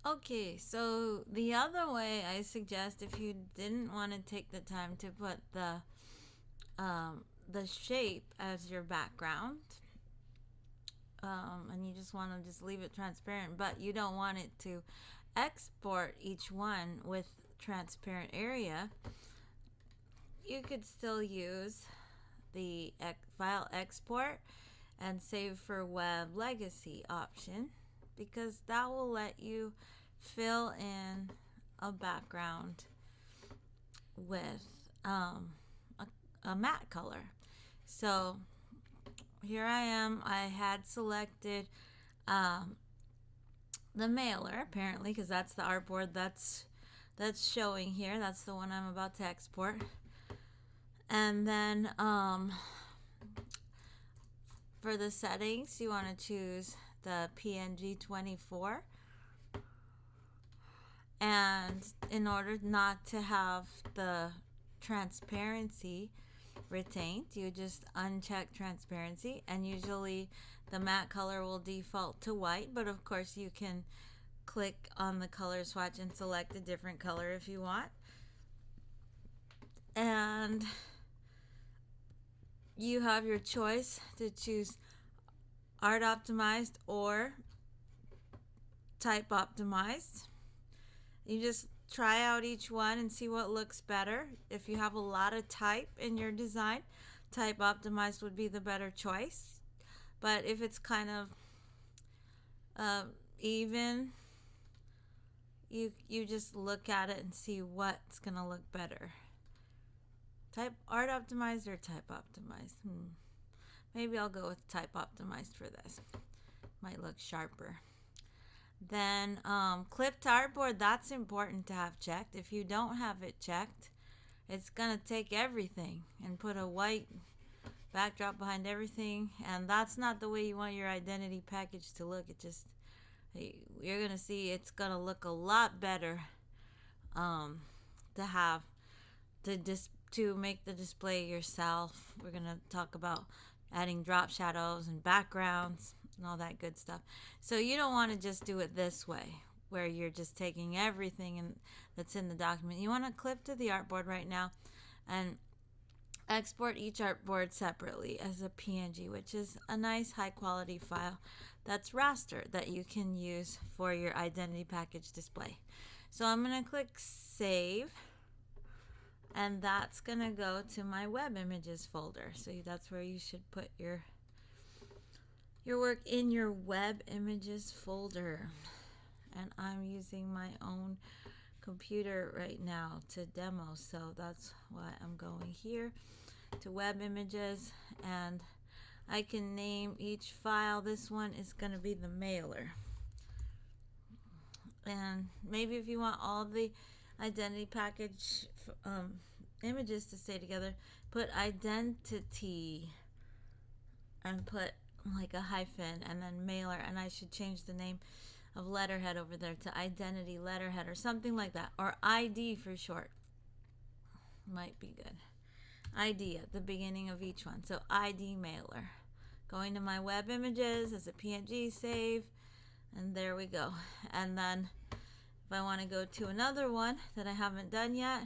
Okay, so the other way I suggest, if you didn't want to take the time to put the shape as your background, and you just want to just leave it transparent, but you don't want it to export each one with transparent area, you could still use the file export and save for web legacy option, because that will let you fill in a background with a matte color. So here I am. I had selected um, the mailer, apparently, because that's the artboard that's showing here. That's the one I'm about to export. And then for the settings, you want to choose the PNG 24. And in order not to have the transparency retained, you just uncheck transparency, and usually the matte color will default to white, but of course you can click on the color swatch and select a different color if you want. And you have your choice to choose art optimized or type optimized. You just try out each one and see what looks better. If you have a lot of type in your design, type optimized would be the better choice. But if it's kind of even, you just look at it and see what's gonna look better. Type art optimized or type optimized? Maybe I'll go with type optimized for this. Might look sharper. Then clipped artboard, that's important to have checked. If you don't have it checked, it's gonna take everything and put a white backdrop behind everything, and that's not the way you want your identity package to look. It just, you're gonna see it's gonna look a lot better to have to make the display yourself. We're gonna talk about adding drop shadows and backgrounds and all that good stuff. So you don't want to just do it this way, where you're just taking everything that's in the document. You want to clip to the artboard right now and export each artboard separately as a PNG, which is a nice high quality file that's raster that you can use for your identity package display. So I'm going to click save, and that's going to go to my web images folder. So that's where you should put your work, in your web images folder. And I'm using my own computer right now to demo, so that's why I'm going here to web images, and I can name each file. This one is going to be the mailer. And maybe if you want all the identity package images to stay together, put identity and put like a hyphen and then mailer, and I should change the name of letterhead over there to identity letterhead or something like that, or ID for short might be good. ID at the beginning of each one. So ID mailer. Going to my web images as a PNG, save, and there we go. And then if I want to go to another one that I haven't done yet,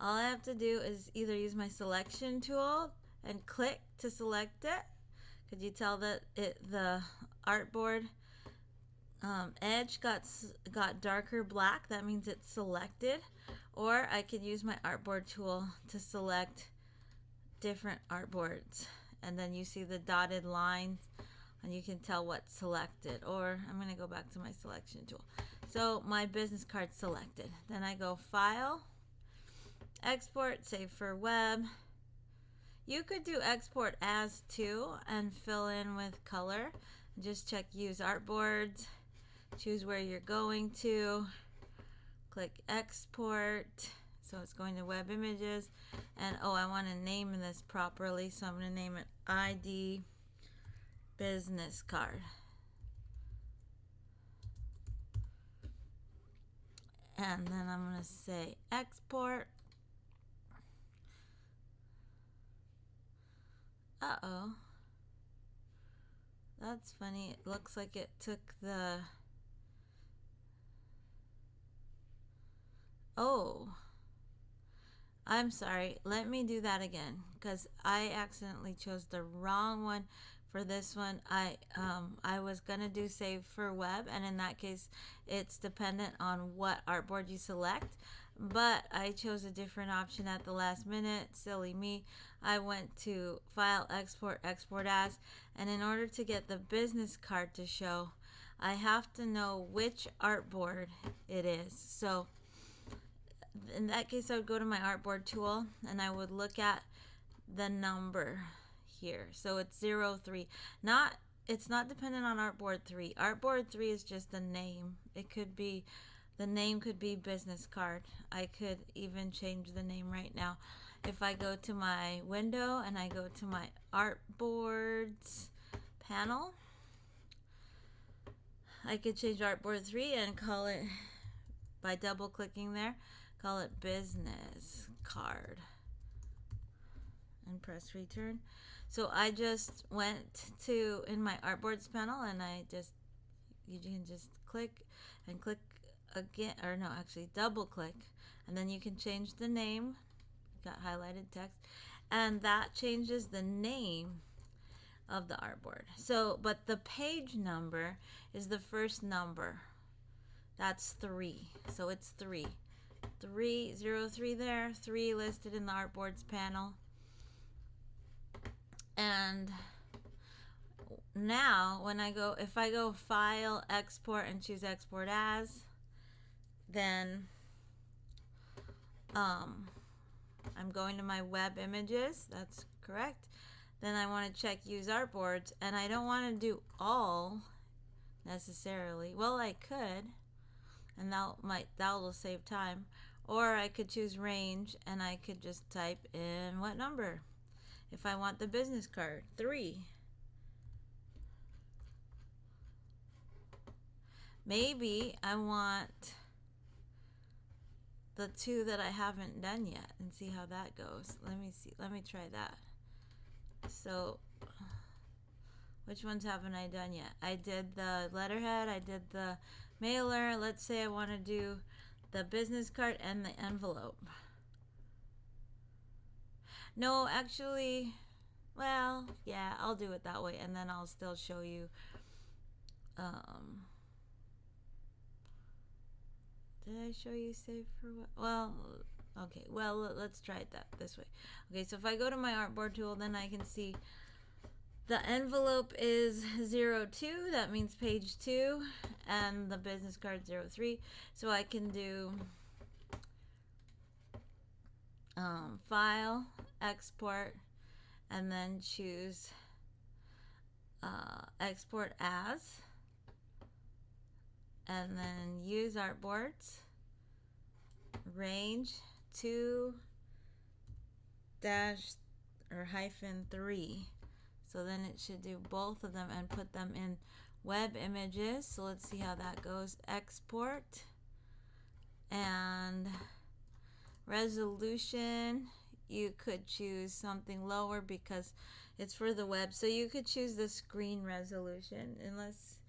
all I have to do is either use my selection tool and click to select it. Could you tell that the artboard edge got darker black? That means it's selected. Or I could use my artboard tool to select different artboards, and then you see the dotted lines and you can tell what's selected. Or I'm going to go back to my selection tool. So my business card selected. Then I go File, Export, Save for Web. You could do export as too and fill in with color. Just check Use Artboards, choose where you're going to, click Export. So it's going to web images, and I want to name this properly, so I'm going to name it ID business card. And then I'm going to say export. Uh-oh. That's funny. It looks like it took the Oh, I'm sorry. Let me do that again because I accidentally chose the wrong one for this one. I was gonna do save for web, and in that case, it's dependent on what artboard you select. But I chose a different option at the last minute. Silly me. I went to File, Export, Export As, and in order to get the business card to show, I have to know which artboard it is. So in that case, I would go to my artboard tool and I would look at the number here. So it's 03. It's not dependent on artboard 3. Artboard 3 is just the name. The name could be business card. I could even change the name right now. If I go to my window and I go to my artboards panel, I could change artboard 3 and call it, by double clicking there, call it business card and press return. So I just went to in my artboards panel and you can just click and click again, or no, actually double click, and then you can change the name. Got highlighted text, and that changes the name of the artboard. So but the page number is the first number. That's 3. So it's 303 there, 3 listed in the artboards panel. And now when if I go File, Export, and choose Export As, then I'm going to my web images. That's correct. Then I want to check Use Artboards, and I don't want to do all necessarily. Well, I could, and that'll save time. Or I could choose range, and I could just type in what number. If I want the business card, 3. Maybe I want the 2 that I haven't done yet and see how that goes. Let me try that. So which ones haven't I done yet? I did the letterhead, I did the mailer. Let's say I want to do the business card and the envelope. No, actually, well, yeah, I'll do it that way, and then I'll still show you. Did I show you save for what? Well, okay, well, let's try it this way. Okay, so if I go to my artboard tool, then I can see the envelope is 02, that means page 2, and the business card 03. So I can do File, Export, and then choose Export As, and then Use Artboards, range 2 dash or -3. So then it should do both of them and put them in web images. So let's see how that goes. Export, and resolution, you could choose something lower because it's for the web. So you could choose the screen resolution unless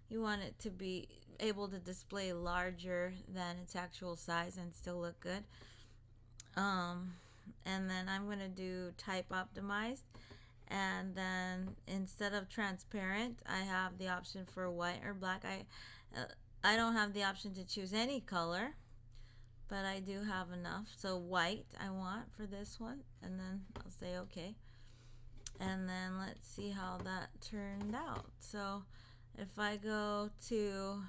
you want it to be able to display larger than its actual size and still look good. And then I'm going to do type optimized, and then instead of transparent, I have the option for white or black. I don't have the option to choose any color, but I do have enough. So white I want for this one, and then I'll say okay. And then let's see how that turned out. So if I go to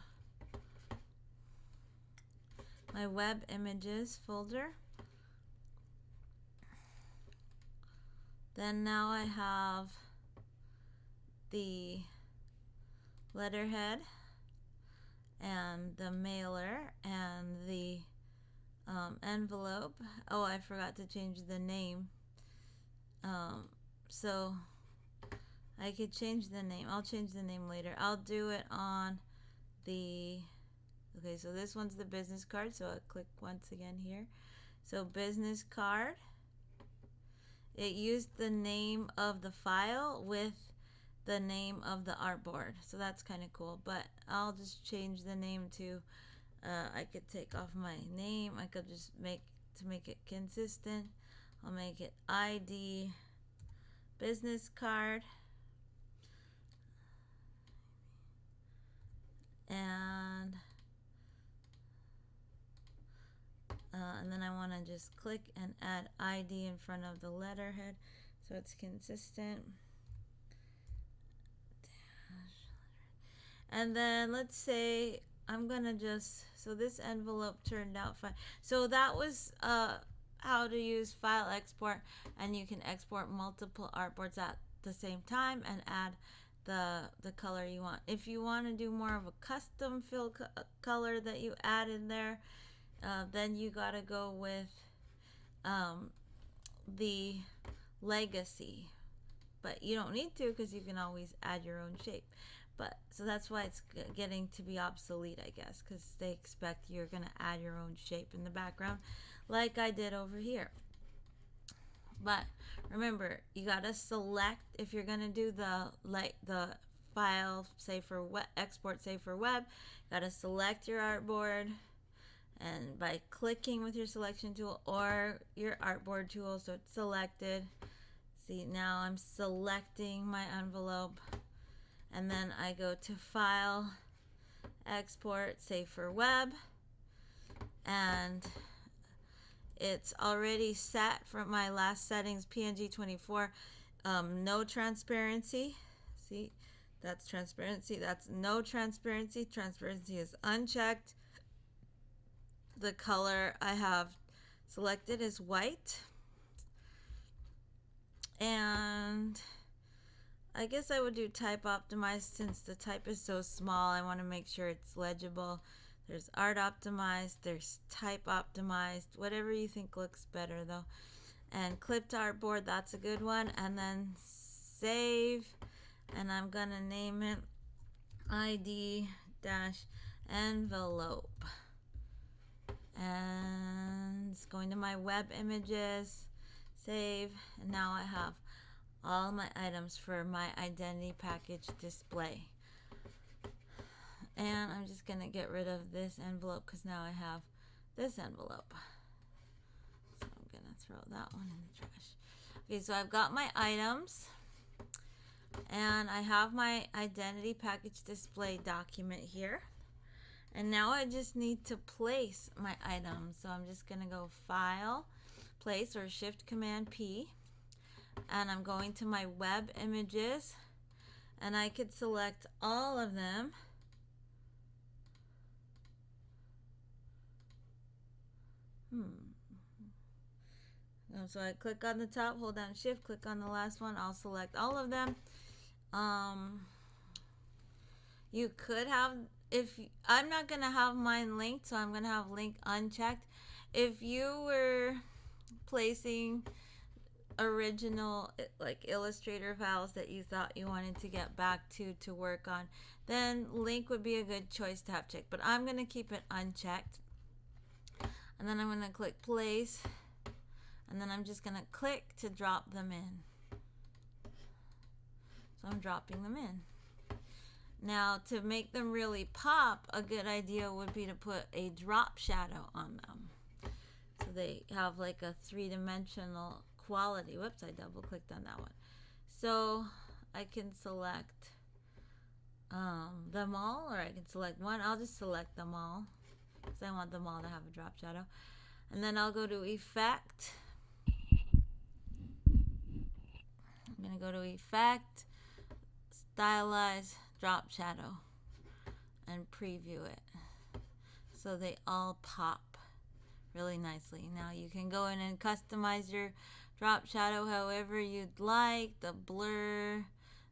my web images folder, then now I have the letterhead and the mailer and the envelope. Oh, I forgot to change the name. So I could change the name. I'll change the name later. I'll do it on the, okay, so this one's the business card. So I'll click once again here. So business card. It used the name of the file with the name of the artboard. So that's kind of cool. But I'll just change the name to I could take off my name. I could just make it consistent. I'll make it ID business card. And then I want to just click and add ID in front of the letterhead so it's consistent. And then let's say I'm gonna just, so this envelope turned out fine. So that was how to use file export, and you can export multiple artboards at the same time and add the color you want. If you want to do more of a custom fill color that you add in there, then you gotta go with the legacy, but you don't need to because you can always add your own shape. But so that's why it's getting to be obsolete, I guess, because they expect you're gonna add your own shape in the background like I did over here. But remember, you gotta select, if you're gonna do the file, say for web, export, say for web, you gotta select your artboard, and by clicking with your selection tool or your artboard tool, so it's selected. See, now I'm selecting my envelope, and then I go to file, export, say for web, and it's already set for my last settings, PNG 24, no transparency. See, that's transparency, that's no transparency. Transparency is unchecked. The color I have selected is white. And I guess I would do type optimized since the type is so small. I want to make sure it's legible. There's art optimized, there's type optimized, whatever you think looks better though. And clipped artboard, that's a good one. And then save, and I'm gonna name it ID-envelope. And it's going to my web images, save, and now I have all my items for my identity package display. And I'm just gonna get rid of this envelope because now I have this envelope. So I'm gonna throw that one in the trash. Okay, so I've got my items, and I have my identity package display document here. And now I just need to place my items. So I'm just gonna go File, Place, or Shift Command P, and I'm going to my web images, and I could select all of them. So I click on the top, hold down Shift, click on the last one, I'll select all of them. You could have, I'm not gonna have mine linked, so I'm gonna have link unchecked. If you were placing original like Illustrator files that you thought you wanted to get back to work on, then link would be a good choice to have checked, but I'm gonna keep it unchecked. And then I'm gonna click place, and then I'm just gonna click to drop them in. So I'm dropping them in. Now, to make them really pop, a good idea would be to put a drop shadow on them, so they have like a three-dimensional quality. Whoops, I double clicked on that one. So I can select them all, or I can select one. I'll just select them all because I want them all to have a drop shadow. And then I'll go to Effect. I'm gonna go to Effect, Stylize, Drop Shadow, and preview it so they all pop really nicely. Now you can go in and customize your drop shadow however you'd like, the blur,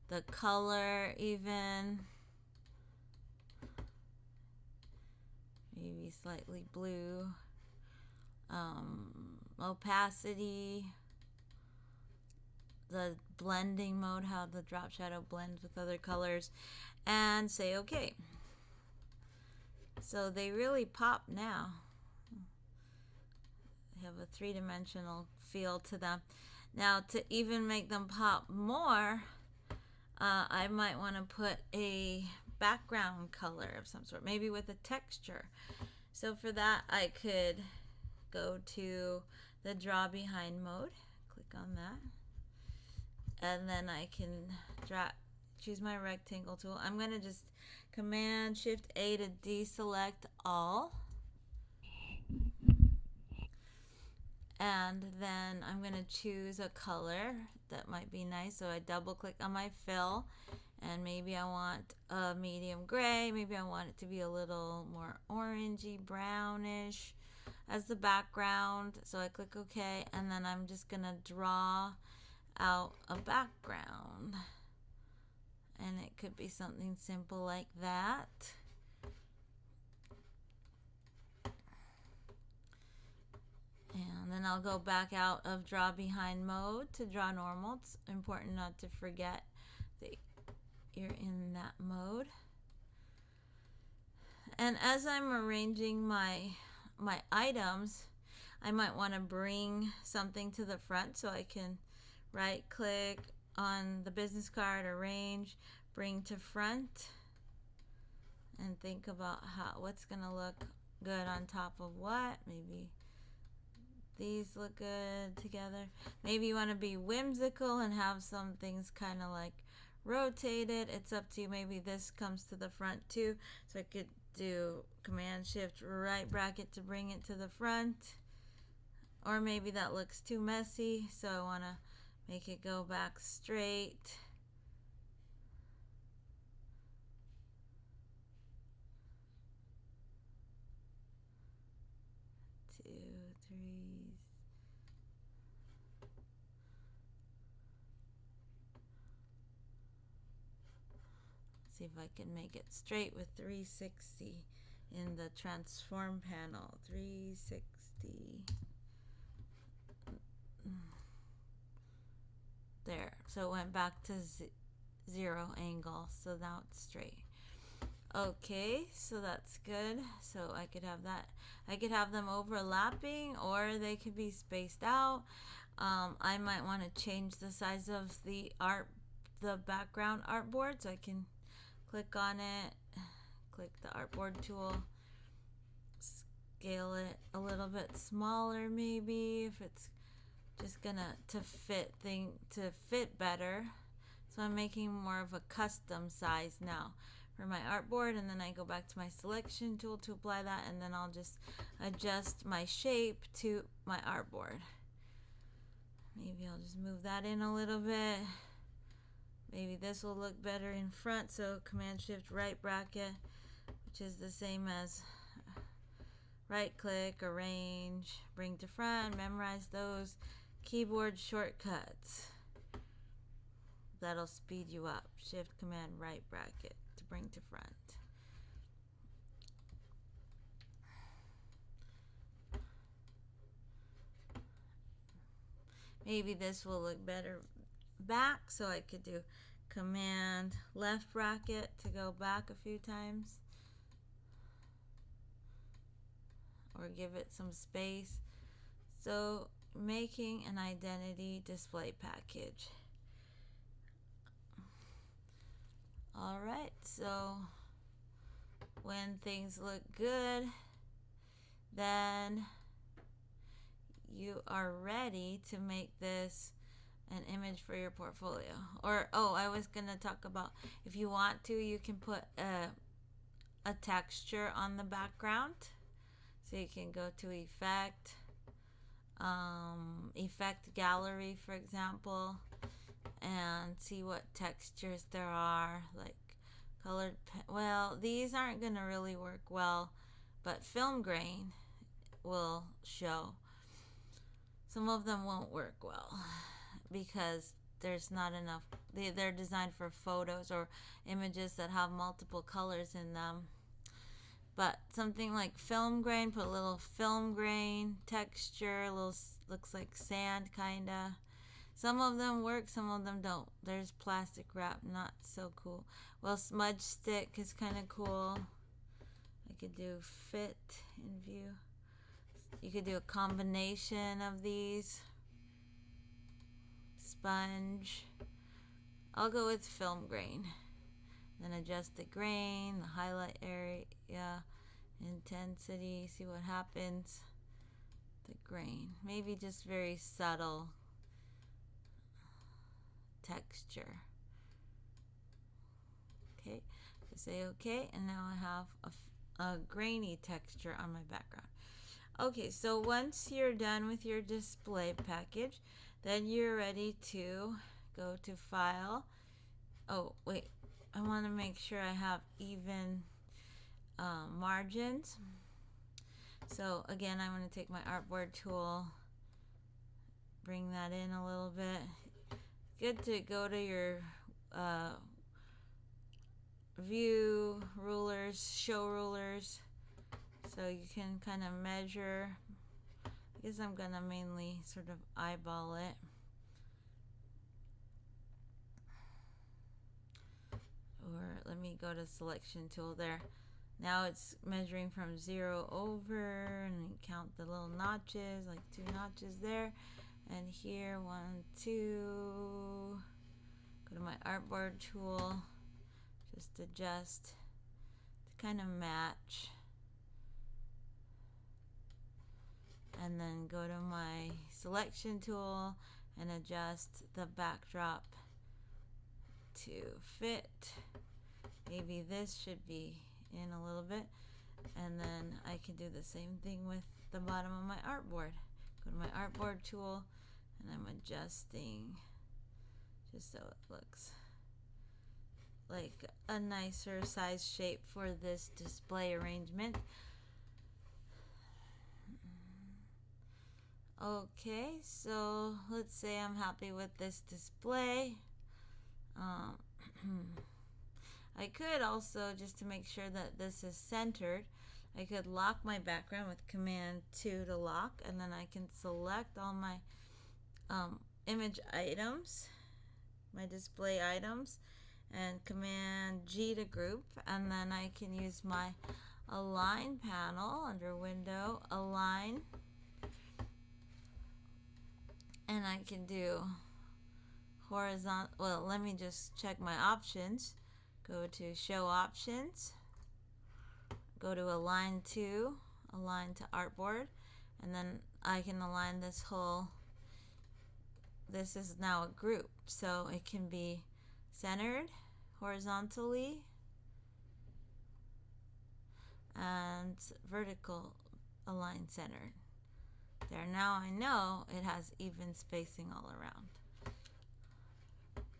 the color even, maybe slightly blue, opacity, the blending mode, how the drop shadow blends with other colors, and say okay. So they really pop now. They have a three-dimensional feel to them. Now, to even make them pop more, I might want to put a background color of some sort, maybe with a texture. So for that, I could go to the draw behind mode, click on that, and then I can choose my rectangle tool. I'm going to just Command Shift A to deselect all. And then I'm going to choose a color that might be nice. So I double click on my fill, and maybe I want a medium gray. Maybe I want it to be a little more orangey, brownish as the background. So I click OK, and then I'm just going to draw out a background. And it could be something simple like that. And then I'll go back out of draw behind mode to draw normal. It's important not to forget that you're in that mode. And as I'm arranging my items, I might want to bring something to the front, so I can right click on the business card, arrange, bring to front, and think about what's gonna look good on top of what. Maybe these look good together. Maybe you want to be whimsical and have some things kind of like rotated. It's up to you. Maybe this comes to the front too, so I could do Command Shift right bracket to bring it to the front. Or maybe that looks too messy, so I want to make it go back straight. Two, three. See if I can make it straight with 360 in the transform panel. 360. There. So it went back to zero angle. So now it's straight. Okay, so that's good. So I could have that. I could have them overlapping, or they could be spaced out. I might want to change the size of the background artboard, so I can click on it, click the artboard tool, scale it a little bit smaller, maybe if it's just gonna to fit better. So I'm making more of a custom size now for my artboard, and then I go back to my selection tool to apply that, and then I'll just adjust my shape to my artboard. Maybe I'll just move that in a little bit. Maybe this will look better in front, so Command Shift right bracket, which is the same as right click, arrange, bring to front, memorize those keyboard shortcuts. That'll speed you up. Shift Command right bracket to bring to front. Maybe this will look better back, so I could do Command left bracket to go back a few times, or give it some space. So making an identity display package. Alright, so when things look good, then you are ready to make this an image for your portfolio. Or, I was going to talk about, if you want to, you can put a texture on the background. So you can go to Effect, Effect Gallery, for example, and see what textures there are, like colored well, these aren't going to really work well, but film grain will show. Some of them won't work well because there's not enough. They're designed for photos or images that have multiple colors in them. But something like film grain, put a little film grain texture, a little looks like sand kinda. Some of them work, some of them don't. There's plastic wrap, not so cool. Well, smudge stick is kind of cool. I could do fit in view. You could do a combination of these. Sponge. I'll go with film grain. Then adjust the grain, the highlight area, intensity, see what happens. The grain, maybe just very subtle texture. Okay, I say okay, and now I have a grainy texture on my background. Okay, so once you're done with your display package, then you're ready to go to File. Oh, wait, I want to make sure I have even margins. So again, I'm going to take my artboard tool, bring that in a little bit. Good to go to your view rulers, show rulers, so you can kind of measure. I guess I'm gonna mainly sort of eyeball it. Or let me go to selection tool there. Now it's measuring from 0 over, and count the little notches, like 2 notches there. And here, 1, 2. Go to my artboard tool, just adjust to kind of match. And then go to my selection tool and adjust the backdrop to fit. Maybe this should be in a little bit. And then I can do the same thing with the bottom of my artboard. Go to my artboard tool, and I'm adjusting just so it looks like a nicer size shape for this display arrangement. Okay, so let's say I'm happy with this display. I could also, just to make sure that this is centered, I could lock my background with Command 2 to lock, and then I can select all my image items, my display items, and Command G to group, and then I can use my Align panel under Window, Align, and I can do horizontal. Well, let me just check my options. Go to Show Options, go to Align to, Align to Artboard, and then I can align this whole, this is now a group, so it can be centered horizontally and vertical align centered. There, now I know it has even spacing all around.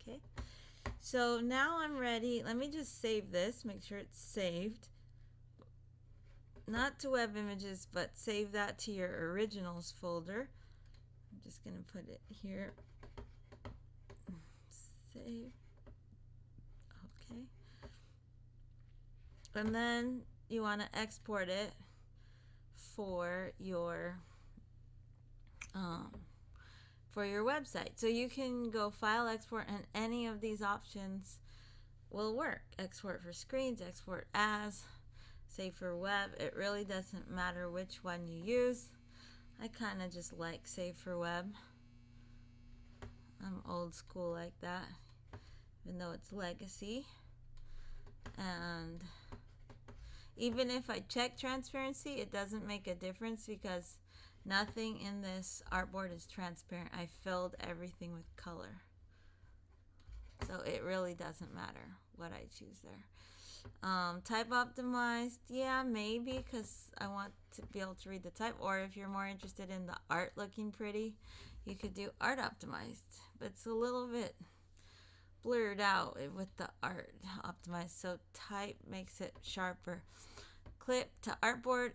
Okay, so now I'm ready. Let me just save this, make sure it's saved. Not to web images, but save that to your originals folder. I'm just going to put it here. Save. Okay. And then you want to export it for your website. So you can go File, Export, and any of these options will work. Export for screens, export as, save for web. It really doesn't matter which one you use. I kind of just like save for web. I'm old school like that, even though it's legacy. And even if I check transparency, it doesn't make a difference because nothing in this artboard is transparent. I filled everything with color. So it really doesn't matter what I choose there. Type optimized, yeah, maybe, because I want to be able to read the type. Or if you're more interested in the art looking pretty, you could do art optimized. But it's a little bit blurred out with the art optimized, so type makes it sharper. Clip to artboard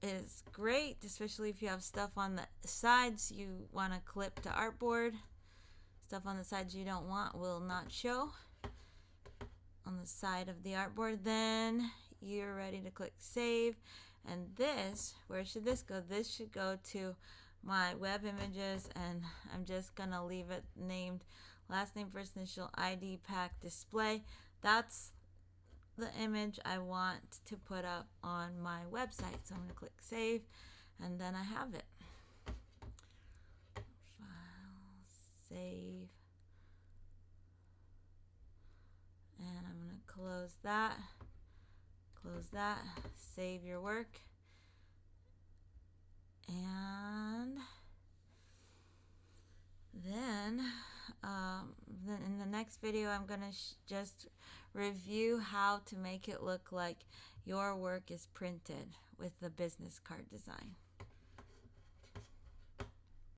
is great, especially if you have stuff on the sides you want to clip to artboard. Stuff on the sides you don't want will not show on the side of the artboard. Then you're ready to click save, and this, where should this go? This should go to my web images, and I'm just gonna leave it named last name first initial ID pack display. That's the image I want to put up on my website. So I'm going to click save, and then I have it. File, save, and I'm going to close that, Close that, save your work, and then in the next video I'm going to just review how to make it look like your work is printed with the business card design.